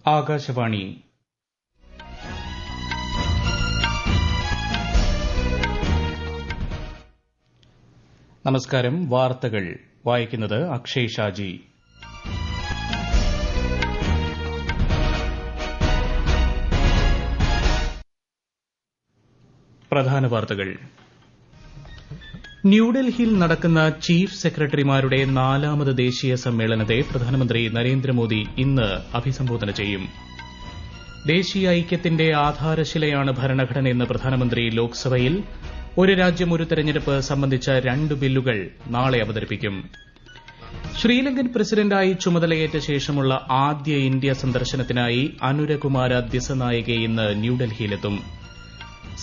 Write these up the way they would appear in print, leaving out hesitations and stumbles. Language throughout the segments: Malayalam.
ആകാശവാണി നമസ്കാരം. വാർത്തകൾ വായിക്കുന്നത് അക്ഷയ് ഷാജി. പ്രധാന വാർത്തകൾ. ന്യൂഡൽഹിയിൽ നടക്കുന്ന ചീഫ് സെക്രട്ടറിമാരുടെ 4ാമത് ദേശീയ സമ്മേളനത്തെ പ്രധാനമന്ത്രി നരേന്ദ്രമോദി ഇന്ന് അഭിസംബോധന ചെയ്യും. ദേശീയ ഐക്യത്തിന്റെ ആധാരശിലയാണ് ഭരണഘടനയെന്ന് പ്രധാനമന്ത്രി ലോക്സഭയിൽ. ഒരു രാജ്യം ഒരു തെരഞ്ഞെടുപ്പ് സംബന്ധിച്ച 2 ബില്ലുകൾ നാളെ അവതരിപ്പിക്കും. ശ്രീലങ്കൻ പ്രസിഡന്റായി ചുമതലയേറ്റ ശേഷമുള്ള ആദ്യ ഇന്ത്യ സന്ദർശനത്തിനായി അനുരകുമാര ദിസനായകെ ഇന്ന് ന്യൂഡൽഹിയിലെത്തും.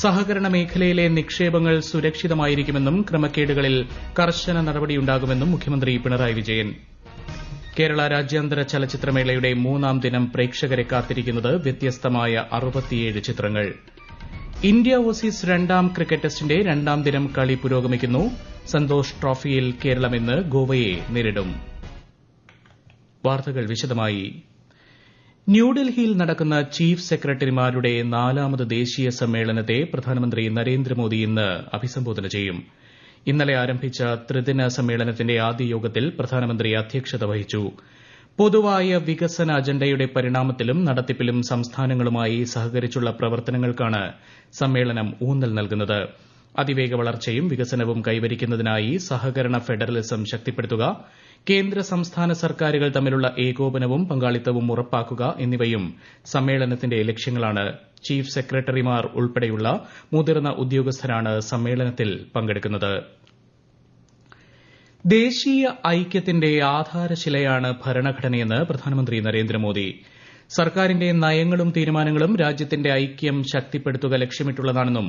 സഹകരണ മേഖലയിലെ നിക്ഷേപങ്ങൾ സുരക്ഷിതമായിരിക്കുമെന്നും ക്രമക്കേടുകളിൽ കർശന നടപടിയുണ്ടാകുമെന്നും മുഖ്യമന്ത്രി പിണറായി വിജയൻ. കേരള രാജ്യാന്തര ചലച്ചിത്രമേളയുടെ 3ാം ദിനം പ്രേക്ഷകരെ കാത്തിരിക്കുന്നത് വ്യത്യസ്തമായ 67 ചിത്രങ്ങൾ. ഇന്ത്യ ഓസീസ് 2ാം ക്രിക്കറ്റ് ടെസ്റ്റിന്റെ 2ാം ദിനം കളി പുരോഗമിക്കുന്നു. സന്തോഷ് ട്രോഫിയിൽ കേരളം ഇന്ന് ഗോവയെ നേരിടും. വാർത്തകൾ വിശദമായി. ന്യൂഡൽഹിയിൽ നടക്കുന്ന ചീഫ് സെക്രട്ടറിമാരുടെ 4ാമത് ദേശീയ സമ്മേളനത്തെ പ്രധാനമന്ത്രി നരേന്ദ്രമോദി ഇന്ന് അഭിസംബോധന ചെയ്യും. ഇന്നലെ ആരംഭിച്ച ത്രിദിന സമ്മേളനത്തിന്റെ ആദ്യ യോഗത്തിൽ പ്രധാനമന്ത്രി അധ്യക്ഷത വഹിച്ചു. പൊതുവായ വികസന അജണ്ടയുടെ പരിണാമത്തിലും നടത്തിപ്പിലും സംസ്ഥാനങ്ങളുമായി സഹകരിച്ചുള്ള പ്രവർത്തനങ്ങൾക്കാണ് സമ്മേളനം ഊന്നൽ നൽകുന്നത്. അതിവേഗ വളർച്ചയും വികസനവും കൈവരിക്കുന്നതിനായി സഹകരണ ഫെഡറലിസം ശക്തിപ്പെടുത്തുക, കേന്ദ്ര സംസ്ഥാന സർക്കാരുകൾ തമ്മിലുള്ള ഏകോപനവും പങ്കാളിത്തവും ഉറപ്പാക്കുക എന്നിവയും സമ്മേളനത്തിന്റെ ലക്ഷ്യങ്ങളാണ്. ചീഫ് സെക്രട്ടറിമാർ ഉൾപ്പെടെയുള്ള മുതിർന്ന ഉദ്യോഗസ്ഥരാണ് സമ്മേളനത്തിൽ പങ്കെടുക്കുന്നത്. ദേശീയ ഐക്യത്തിന്റെ ആധാരശിലയാണ് ഭരണഘടനയെന്ന് പ്രധാനമന്ത്രി നരേന്ദ്രമോദി. സർക്കാരിന്റെ നയങ്ങളും തീരുമാനങ്ങളും രാജ്യത്തിന്റെ ഐക്യം ശക്തിപ്പെടുത്തുക ലക്ഷ്യമിട്ടുള്ളതാണെന്നും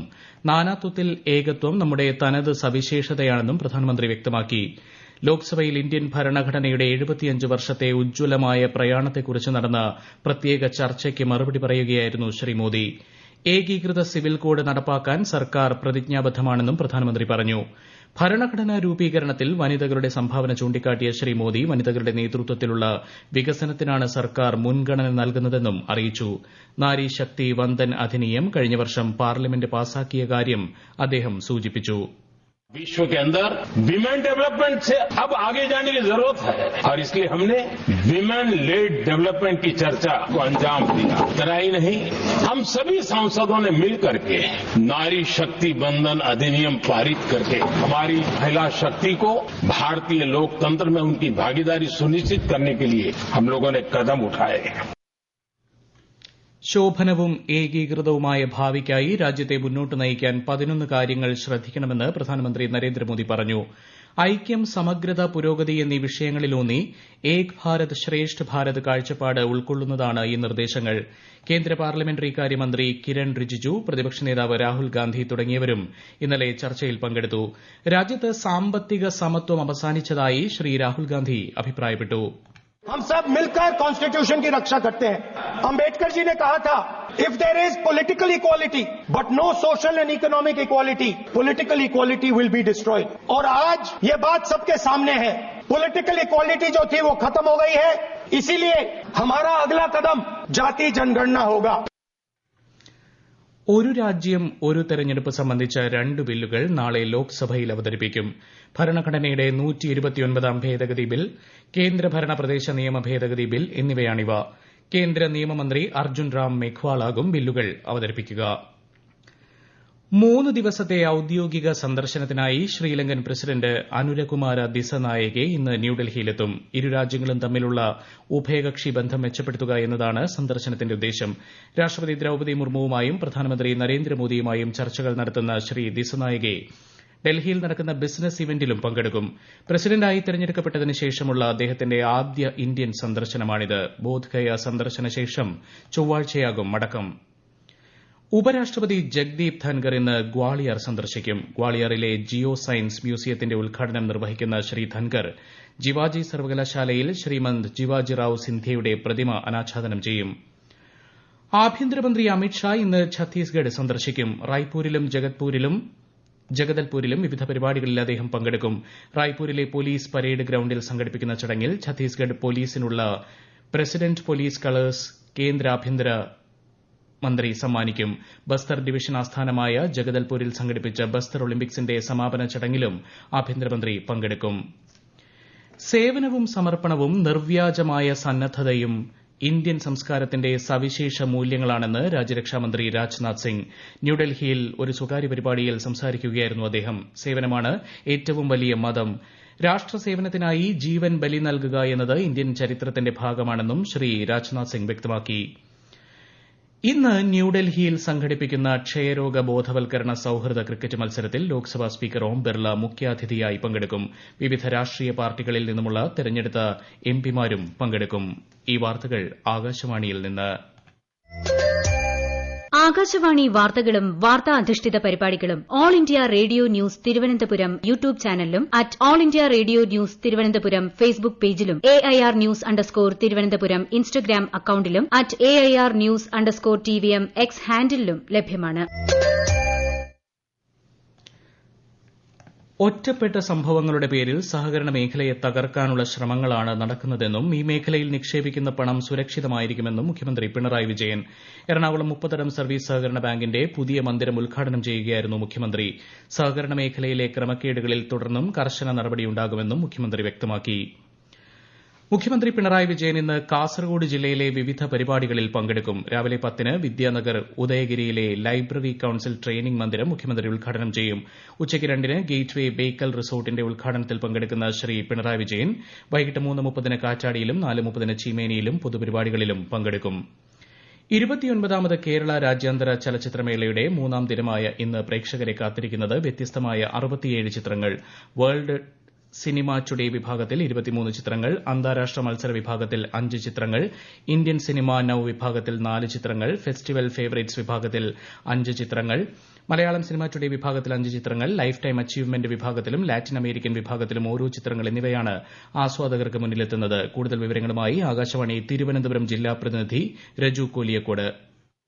നാനാത്വത്തിൽ ഏകത്വം നമ്മുടെ തനത് സവിശേഷതയാണെന്നും പ്രധാനമന്ത്രി വ്യക്തമാക്കി. ലോക്സഭയിൽ ഇന്ത്യൻ ഭരണഘടനയുടെ 75 വർഷത്തെ ഉജ്ജ്വലമായ പ്രയാണത്തെക്കുറിച്ച് നടന്ന പ്രത്യേക ചർച്ചയ്ക്ക് മറുപടി പറയുകയായിരുന്നു ശ്രീ മോദി. ഏകീകൃത സിവിൽ കോഡ് നടപ്പാക്കാൻ സർക്കാർ പ്രതിജ്ഞാബദ്ധമാണെന്നും പ്രധാനമന്ത്രി പറഞ്ഞു. ഭരണഘടനാ രൂപീകരണത്തിൽ വനിതകളുടെ സംഭാവന ചൂണ്ടിക്കാട്ടിയ ശ്രീ മോദി വനിതകളുടെ നേതൃത്വത്തിലുള്ള വികസനത്തിനാണ് സർക്കാർ മുൻഗണന നൽകുന്നതെന്നും അറിയിച്ചു. നാരി ശക്തി വന്ദൻ അധിനിയം കഴിഞ്ഞ വർഷം പാർലമെന്റ് പാസാക്കിയ കാര്യം അദ്ദേഹം സൂചിപ്പിച്ചു. विश्व के अंदर विमेन डेवलपमेंट से अब आगे जाने की जरूरत है और इसलिए हमने विमेन लेड डेवलपमेंट की चर्चा को अंजाम दिया. इतना ही नहीं, हम सभी सांसदों ने मिलकर के नारी शक्ति बंधन अधिनियम पारित करके हमारी महिला शक्ति को भारतीय लोकतंत्र में उनकी भागीदारी सुनिश्चित करने के लिए हम लोगों ने कदम उठाए. ശോഭനവും ഏകീകൃതവുമായ ഭാവിക്കായി രാജ്യത്തെ മുന്നോട്ട് നയിക്കാൻ 11 കാര്യങ്ങൾ ശ്രദ്ധിക്കണമെന്ന് പ്രധാനമന്ത്രി നരേന്ദ്രമോദി പറഞ്ഞു. ഐക്യം, സമഗ്രത, പുരോഗതി എന്നീ വിഷയങ്ങളിലൂന്നി ഏക് ഭാരത് ശ്രേഷ്ഠ ഭാരത് കാഴ്ചപ്പാട് ഉൾക്കൊള്ളുന്നതാണ് ഈ നിർദ്ദേശങ്ങൾ. കേന്ദ്ര പാർലമെന്ററി കാര്യമന്ത്രി കിരൺ റിജിജു, പ്രതിപക്ഷ നേതാവ് രാഹുൽ ഗാന്ധി തുടങ്ങിയവരും ഇന്നലെ ചർച്ചയിൽ പങ്കെടുത്തു. രാജ്യത്ത് സാമ്പത്തിക സമത്വം അവസാനിച്ചതായി ശ്രീ രാഹുൽ ഗാന്ധി അഭിപ്രായപ്പെട്ടു. हम सब मिलकर कॉन्स्टिट्यूशन की रक्षा करते हैं. अंबेडकर जी ने कहा था, if there is political equality but no social and economic equality, political equality will be destroyed. और आज ये बात सबके सामने है. पॉलिटिकल इक्वालिटी जो थी वो खत्म हो गई है. इसीलिए हमारा अगला कदम जाति जनगणना होगा. ഒരു രാജ്യം ഒരു തെരഞ്ഞെടുപ്പ് സംബന്ധിച്ച 2 ബില്ലുകൾ നാളെ ലോക്സഭയിൽ അവതരിപ്പിക്കും. ഭരണഘടനയുടെ 129ാം ഭേദഗതി ബിൽ, കേന്ദ്രഭരണ പ്രദേശ നിയമ ഭേദഗതി ബിൽ എന്നിവയാണിവ. കേന്ദ്ര നിയമമന്ത്രി അർജുൻ റാം മേഘ്വാളാകും ബില്ലുകൾ അവതരിപ്പിക്കുക. 3 ദിവസത്തെ ഔദ്യോഗിക സന്ദർശനത്തിനായി ശ്രീലങ്കൻ പ്രസിഡന്റ് അനുരകുമാര ദിസനായകെ ഇന്ന് ന്യൂഡൽഹിയിലെത്തും. ഇരു രാജ്യങ്ങളും തമ്മിലുള്ള ഉഭയകക്ഷി ബന്ധം മെച്ചപ്പെടുത്തുക എന്നതാണ് സന്ദർശനത്തിന്റെ ഉദ്ദേശം. രാഷ്ട്രപതി ദ്രൌപദി മുർമുവുമായും പ്രധാനമന്ത്രി നരേന്ദ്രമോദിയുമായും ചർച്ചകൾ നടത്തുന്ന ശ്രീ ദിസനായകെ ഡൽഹിയിൽ നടക്കുന്ന ബിസിനസ് ഇവന്റിലും പങ്കെടുക്കും. പ്രസിഡന്റായി തെരഞ്ഞെടുക്കപ്പെട്ടതിന് ശേഷമുള്ള അദ്ദേഹത്തിന്റെ ആദ്യ ഇന്ത്യൻ സന്ദർശനമാണിത്. ബോധ്ഗയ സന്ദർശന ശേഷം ചൊവ്വാഴ്ചയാകും മടക്കം. ഉപരാഷ്ട്രപതി ജഗ്ദീപ് ധൻകർ ഇന്ന് ഗ്വാളിയർ സന്ദർശിക്കും. ഗ്വാളിയറിലെ ജിയോ സയൻസ് മ്യൂസിയത്തിന്റെ ഉദ്ഘാടനം നിർവഹിക്കുന്ന ശ്രീ ധൻകർ ജിവാജി സർവകലാശാലയിൽ ശ്രീമന്ത് ജിവാജിറാവു സിന്ധ്യയുടെ പ്രതിമ അനാച്ഛാദനം ചെയ്യും. ആഭ്യന്തരമന്ത്രി അമിത്ഷാ ഇന്ന് ഛത്തീസ്ഗഡ് സന്ദർശിക്കും. റായ്പൂരിലും ജഗദൽപൂരിലും വിവിധ പരിപാടികളിൽ അദ്ദേഹം പങ്കെടുക്കും. റായ്പൂരിലെ പോലീസ് പരേഡ് ഗ്രൌണ്ടിൽ സംഘടിപ്പിക്കുന്ന ചടങ്ങിൽ ഛത്തീസ്ഗഡ് പോലീസിനുള്ള പ്രസിഡന്റ് പോലീസ് കളേഴ്സ് കേന്ദ്ര ആഭ്യന്തര മന്ത്രി സമ്മാനിക്കും. ബസ്തർ ഡിവിഷൻ ആസ്ഥാനമായ ജഗദൽപൂരിൽ സംഘടിപ്പിച്ച ബസ്തർ ഒളിമ്പിക്സിന്റെ സമാപന ചടങ്ങിലും ആഭ്യന്തരമന്ത്രി പങ്കെടുക്കും. സേവനവും സമർപ്പണവും നിർവ്യാജമായ സന്നദ്ധതയും ഇന്ത്യൻ സംസ്കാരത്തിന്റെ സവിശേഷ മൂല്യങ്ങളാണെന്ന് രാജ്യരക്ഷാമന്ത്രി രാജ്നാഥ് സിംഗ്. ന്യൂഡൽഹിയിൽ ഒരു സ്വകാര്യ പരിപാടിയിൽ സംസാരിക്കുകയായിരുന്നു അദ്ദേഹം. സേവനമാണ് ഏറ്റവും വലിയ മതം. രാഷ്ട്രസേവനത്തിനായി ജീവൻ ബലി നൽകുക എന്നത് ഇന്ത്യൻ ചരിത്രത്തിന്റെ ഭാഗമാണെന്നും ശ്രീ രാജ്നാഥ് സിംഗ് വ്യക്തമാക്കി. ഇന്ന് ന്യൂഡൽഹിയിൽ സംഘടിപ്പിക്കുന്ന ക്ഷയരോഗ ബോധവൽക്കരണ സൌഹൃദ ക്രിക്കറ്റ് മത്സരത്തിൽ ലോക്സഭാ സ്പീക്കർ ഓം ബിർള മുഖ്യാതിഥിയായി പങ്കെടുക്കും. വിവിധ രാഷ്ട്രീയ പാർട്ടികളിൽ നിന്നുമുള്ള തെരഞ്ഞെടുത്ത എംപിമാരും പങ്കെടുക്കും. ഈ വാർത്തകൾ ആകാശവാണിയിൽ നിന്ന്. ആകാശവാണി വാർത്തകളും വാർത്താ അധിഷ്ഠിത പരിപാടികളും all India radio news Thiruvananthapuram YouTube ചാനലിലും all India radio news Thiruvananthapuram Facebook പേജിലും AIR ന്യൂസ് _തിരുവനന്തപുരം ഇൻസ്റ്റഗ്രാം അക്കൌണ്ടിലും AIR ന്യൂസ് _TVM X ഹാൻഡിലും ലഭ്യമാണ്. ഒറ്റപ്പെട്ട സംഭവങ്ങളുടെ പേരിൽ സഹകരണ മേഖലയെ തകർക്കാനുള്ള ശ്രമങ്ങളാണ് നടക്കുന്നതെന്നും ഈ മേഖലയിൽ നിക്ഷേപിക്കുന്ന പണം സുരക്ഷിതമായിരിക്കുമെന്നും മുഖ്യമന്ത്രി പിണറായി വിജയൻ. എറണാകുളം മുപ്പത്തടം സർവീസ് സഹകരണ ബാങ്കിന്റെ പുതിയ മന്ദിരം ഉദ്ഘാടനം ചെയ്യുകയായിരുന്നു മുഖ്യമന്ത്രി. സഹകരണ മേഖലയിലെ ക്രമക്കേടുകളിൽ തുടർന്നും കർശന നടപടിയുണ്ടാകുമെന്നും മുഖ്യമന്ത്രി വ്യക്തമാക്കി. മുഖ്യമന്ത്രി പിണറായി വിജയൻ ഇന്ന് കാസർഗോഡ് ജില്ലയിലെ വിവിധ പരിപാടികളിൽ പങ്കെടുക്കും. രാവിലെ 10-ന് വിദ്യാനഗർ ഉദയഗിരിയിലെ ലൈബ്രറി കൌൺസിൽ ട്രെയിനിംഗ് മന്ദിരം മുഖ്യമന്ത്രി ഉദ്ഘാടനം ചെയ്യും. ഉച്ചയ്ക്ക് 2-ന് ഗേറ്റ്വേ ബേക്കൽ റിസോർട്ടിന്റെ ഉദ്ഘാടനത്തിൽ പങ്കെടുക്കുന്ന ശ്രീ പിണറായി വിജയൻ വൈകിട്ട് 3:30-ന് കാറ്റാടിയിലും 4:30-ന് ചീമേനിയിലും പൊതുപരിപാടികളിലും പങ്കെടുക്കും. 29ാമത് കേരള രാജ്യാന്തര ചലച്ചിത്രമേളയുടെ 3ാം ദിനമായ ഇന്ന് പ്രേക്ഷകരെ കാത്തിരിക്കുന്നത് വ്യത്യസ്തമായ 67 ചിത്രങ്ങൾ. വേൾഡ് സിനിമ ടുഡേ വിഭാഗത്തിൽ 23 ചിത്രങ്ങൾ, അന്താരാഷ്ട്ര മത്സര വിഭാഗത്തിൽ 5 ചിത്രങ്ങൾ, ഇന്ത്യൻ സിനിമ നൌ വിഭാഗത്തിൽ 4 ചിത്രങ്ങൾ, ഫെസ്റ്റിവൽ ഫേവറേറ്റ്സ് വിഭാഗത്തിൽ 5 ചിത്രങ്ങൾ, മലയാളം സിനിമ ടുഡേ വിഭാഗത്തിൽ 5 ചിത്രങ്ങൾ, ലൈഫ് ടൈം അച്ചീവ്മെന്റ് വിഭാഗത്തിലും ലാറ്റിൻ അമേരിക്കൻ വിഭാഗത്തിലും ഓരോ ചിത്രങ്ങൾ എന്നിവയാണ് ആസ്വാദകർക്ക് മുന്നിലെത്തുന്നത്. കൂടുതൽ വിവരങ്ങളുമായി ആകാശവാണി തിരുവനന്തപുരം ജില്ലാ പ്രതിനിധി Reju Koliyakode.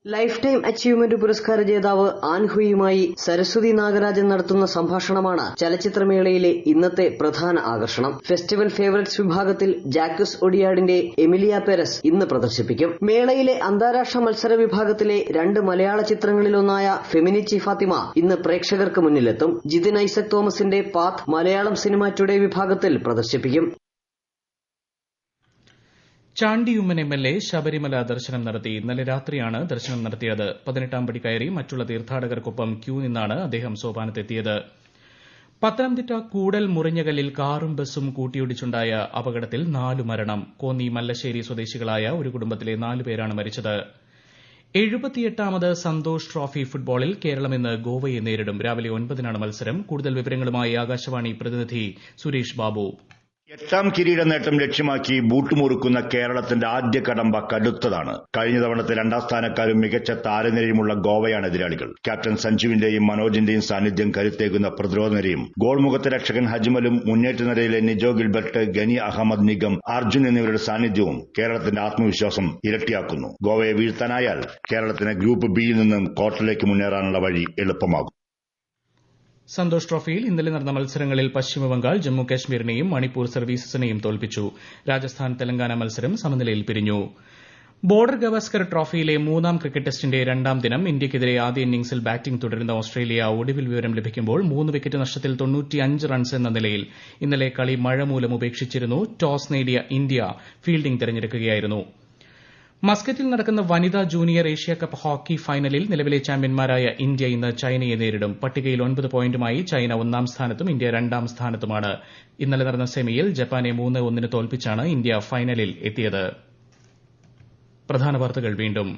Life time achievement പുരസ്കാര ജേതാവ് ആൻഹുയുമായി സരസ്വതി നാഗരാജൻ നടത്തുന്ന സംഭാഷണമാണ് ചലച്ചിത്രമേളയിലെ ഇന്നത്തെ പ്രധാന ആകർഷണം. ഫെസ്റ്റിവൽ ഫേവറേറ്റ്സ് വിഭാഗത്തിൽ ജാക്വസ് ഒഡിയാഡിന്റെ എമിലിയ പെരസ് ഇന്ന് പ്രദർശിപ്പിക്കും. മേളയിലെ അന്താരാഷ്ട്ര മത്സര വിഭാഗത്തിലെ 2 മലയാള ചിത്രങ്ങളിലൊന്നായ ഫെമിനിച്ചി ഫാത്തിമ ഇന്ന് പ്രേക്ഷകർക്ക് മുന്നിലെത്തും. ജിതിൻ ഐസക് തോമസിന്റെ പാത്ത് മലയാളം സിനിമ ടുഡേ വിഭാഗത്തിൽ പ്രദർശിപ്പിക്കും. ചാണ്ടിയുമ്മൻ MLA ശബരിമല ദർശനം നടത്തി. ഇന്നലെ രാത്രിയാണ് ദർശനം നടത്തിയത്. 18ാം പടി കയറി മറ്റുള്ള തീർത്ഥാടകർക്കൊപ്പം ക്യൂ നിന്നാണ് അദ്ദേഹം സോപാനത്തെത്തിയത്. പത്തനംതിട്ട കൂടൽ മുറിഞ്ഞകല്ലിൽ കാറും ബസും കൂട്ടിയിടിച്ചുണ്ടായ അപകടത്തിൽ 4 മരണം. കോന്നി മല്ലശ്ശേരി സ്വദേശികളായ ഒരു കുടുംബത്തിലെ 4 പേരാണ് മരിച്ചത്. 78ാമത് സന്തോഷ് ട്രോഫി ഫുട്ബോളിൽ കേരളം ഇന്ന് ഗോവയെ നേരിടും. രാവിലെ 9-നാണ് മത്സരം. കൂടുതൽ വിവരങ്ങളുമായി ആകാശവാണി പ്രതിനിധി സുരേഷ് ബാബു. 8ാം കിരീട നേട്ടം ലക്ഷ്യമാക്കി ബൂട്ടുമുറുക്കുന്ന കേരളത്തിന്റെ ആദ്യ കടമ്പ കടുത്തതാണ്. കഴിഞ്ഞ തവണത്തെ 2ാം സ്ഥാനക്കാരും മികച്ച താരനിരയുമുള്ള ഗോവയാണ് എതിരാളികൾ. ക്യാപ്റ്റൻ സഞ്ജുവിന്റെയും മനോജിന്റെയും സാന്നിധ്യം കരുത്തേകുന്ന പ്രതിരോധ നിരയും ഗോൾമുഖത്ത് രക്ഷകൻ ഹജ്മലും മുന്നേറ്റ നിരയിലെ നിജോ ഗിൽബർട്ട്, ഗനി അഹമ്മദ് നിഗം, അർജുൻ എന്നിവരുടെ സാന്നിധ്യവും കേരളത്തിന്റെ ആത്മവിശ്വാസം ഇരട്ടിയാക്കുന്നു. ഗോവയെ വീഴ്ത്താനായാൽ കേരളത്തിന് ഗ്രൂപ്പ് ബിയിൽ നിന്നും ക്വാർട്ടറിലേക്ക് മുന്നേറാനുള്ള വഴി എളുപ്പമാകും. സന്തോഷ് ട്രോഫിയിൽ ഇന്നലെ നടന്ന മത്സരങ്ങളിൽ പശ്ചിമബംഗാൾ ജമ്മു കാശ്മീരിനെയും മണിപ്പൂർ സർവീസസിനെയും തോൽപ്പിച്ചു. രാജസ്ഥാൻ തെലങ്കാന മത്സരം സമനിലയിൽ പിരിഞ്ഞു. ബോർഡർ ഗവാസ്കർ ട്രോഫിയിലെ 3ാം ക്രിക്കറ്റ് ടെസ്റ്റിന്റെ 2ാം ദിനം ഇന്ത്യയ്ക്കെതിരെ ആദ്യ ഇന്നിംഗ്സിൽ ബാറ്റിംഗ് തുടരുന്ന ഓസ്ട്രേലിയ ഒടുവിൽ വിവരം ലഭിക്കുമ്പോൾ 3 വിക്കറ്റ് നഷ്ടത്തിൽ 95 റൺസ് എന്ന നിലയിൽ. ഇന്നലെ കളി മഴ മൂലം ഉപേക്ഷിച്ചിരുന്നു. ടോസ് നേടിയ ഇന്ത്യ ഫീൽഡിംഗ് തെരഞ്ഞെടുക്കുകയായിരുന്നു. മസ്കറ്റിൽ നടക്കുന്ന വനിതാ ജൂനിയർ ഏഷ്യാകപ്പ് ഹോക്കി ഫൈനലിൽ നിലവിലെ ചാമ്പ്യന്മാരായ ഇന്ത്യ ഇന്ന് ചൈനയെ നേരിടും. പട്ടികയിൽ 9 പോയിന്റുമായി ചൈന 1ാം സ്ഥാനത്തും ഇന്ത്യ 2ാം സ്ഥാനത്തുമാണ്. ഇന്നലെ നടന്ന സെമിയിൽ ജപ്പാനെ 3-1 തോൽപ്പിച്ചാണ് ഇന്ത്യ ഫൈനലിൽ എത്തിയത്. പ്രധാന വാർത്തകൾ വീണ്ടും.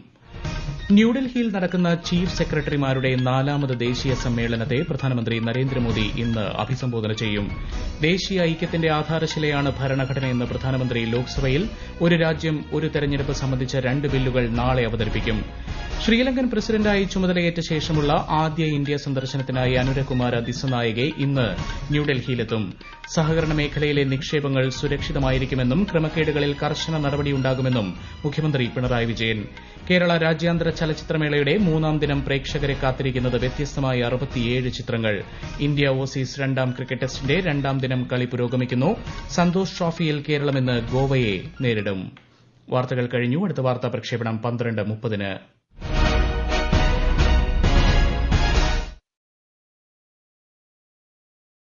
ന്യൂഡൽഹിയിൽ നടക്കുന്ന ചീഫ് സെക്രട്ടറിമാരുടെ 4ാമത് ദേശീയ സമ്മേളനത്തെ പ്രധാനമന്ത്രി നരേന്ദ്രമോദി ഇന്ന് അഭിസംബോധന ചെയ്യും. ദേശീയ ഐക്യത്തിന്റെ ആധാരശിലയാണ് ഭരണഘടനയെന്ന് പ്രധാനമന്ത്രി ലോക്സഭയിൽ. ഒരു രാജ്യം ഒരു തെരഞ്ഞെടുപ്പ് സംബന്ധിച്ച 2 ബില്ലുകൾ നാളെ അവതരിപ്പിക്കും. ശ്രീലങ്കൻ പ്രസിഡന്റായി ചുമതലയേറ്റ ശേഷമുള്ള ആദ്യ ഇന്ത്യ സന്ദർശനത്തിനായി അനുരകുമാര ദിസനായകെ ഇന്ന് ന്യൂഡൽഹിയിലെത്തും. സഹകരണ മേഖലയിലെ നിക്ഷേപങ്ങൾ സുരക്ഷിതമായിരിക്കുമെന്നും ക്രമക്കേടുകളിൽ കർശന നടപടിയുണ്ടാകുമെന്നും മുഖ്യമന്ത്രി പിണറായി വിജയൻ. കേരള രാജ്യാന്തര ചലച്ചിത്രമേളയുടെ 3ാം ദിനം പ്രേക്ഷകരെ കാത്തിരിക്കുന്നത് വ്യത്യസ്തമായ 67 ചിത്രങ്ങൾ. ഇന്ത്യ ഓസീസ് 2ാം ക്രിക്കറ്റ് ടെസ്റ്റിന്റെ 2ാം ദിനം കളി പുരോഗമിക്കുന്നു. സന്തോഷ് ട്രോഫിയിൽ കേരളം ഇന്ന് ഗോവയെ നേരിടും. വാർത്തകൾ കഴിഞ്ഞു. അടുത്ത വാർത്താ പ്രക്ഷേപണം 12:30.